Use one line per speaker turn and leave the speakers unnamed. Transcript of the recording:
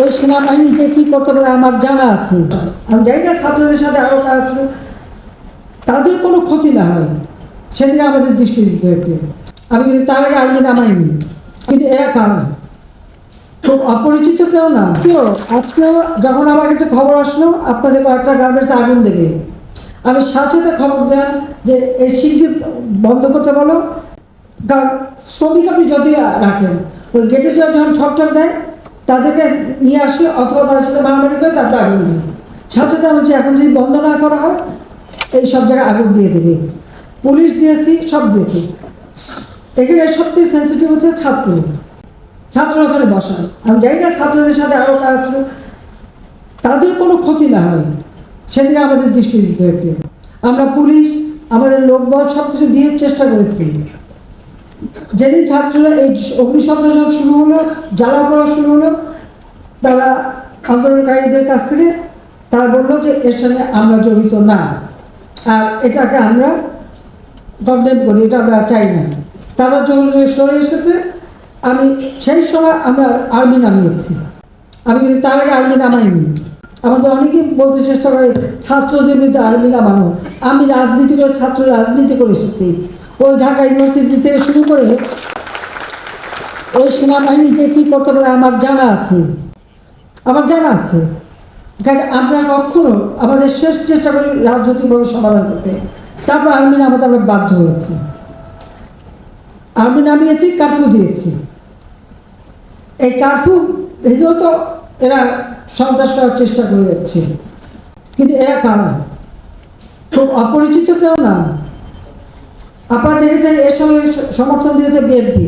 ওই সেনাবাহিনী যে কী করতে পারে আমার জানা আছে। আমি জানি না ছাত্রদের সাথে আরও কাজ ছিল, তাদের কোনো ক্ষতি না হয় সেদিকে আমাদের দৃষ্টি দিতে হয়েছে। আমি কিন্তু তার আগে আর্মি নামাইনি, কিন্তু এরা কারা, খুব অপরিচিত কেউ না কেউ। আজকেও যখন আমার কাছে খবর আসলো আপনাদের কয়েকটা গার্মেন্টসে আগুন দেবে, আমি সাথে সাথে খবর দেন যে এই শিল্পী বন্ধ করতে বলো, কারণ শ্রমিক আপনি যতই রাখেন ওই গেটে যখন ছটছট দেয় তাদেরকে নিয়ে আসে অথবা তাদের সাথে মারামারি করে তারপরে আগুন দেয়। সাথে সাথে বলছি এখন যদি বন্ধ না করা হয় এই সব জায়গায় আগুন দিয়ে দেবে। পুলিশ দিয়েছি, সব দিয়েছি। এখানে সবথেকে সেন্সিটিভ হচ্ছে ছাত্র ওখানে বসা। আমি জানি না ছাত্রদের সাথে আরও কাজ ছিল, তাদের কোনো ক্ষতি না হয় সেদিকে আমাদের দৃষ্টি দিতে হয়েছে। আমরা পুলিশ আমাদের লোকবল সব কিছু দিয়ে চেষ্টা করেছি। যেদিন ছাত্ররা এই অগ্নিসংযোগ যখন শুরু হলো, জ্বালা পড়া শুরু হলো, তারা আন্দোলনকারীদের কাছ থেকে তারা বললো যে এর সঙ্গে আমরা জড়িত না, আর এটাকে আমরা কন্ডেম করি, এটা আমরা চাই না। তারা যখন সরে এসেছে আমি সেই সময় আমরা আর্মি নামিয়েছি। আমি কিন্তু তার আগে আর্মি নামাইনি। আমাদের অনেকেই বলতে চেষ্টা করে ছাত্রদের বিরুদ্ধে আর্মি নামানো। আমি রাজনীতি করে ছাত্র রাজনীতি করে এসেছি। ওই ঢাকা ইউনিভার্সিটি থেকে শুরু করে ওই সেনাবাহিনী যে কী করতে পারে আমার জানা আছে, কাজে আমরা কখনো আমাদের শেষ চেষ্টা করি রাজনৈতিকভাবে সমাধান করতে। তারপর আর্মি নামাতে আমরা বাধ্য হয়েছি। আর্মি নামিয়েছি, কারফিউ দিয়েছি। এই কারফিউ ভেঙেও তো এরা সন্ত্রাস করার চেষ্টা করে যাচ্ছে, কিন্তু এরা কারা, খুব অপরিচিত কেউ না। আপনারা দেখেছেন এর সঙ্গে সমর্থন দিয়েছে বিএনপি।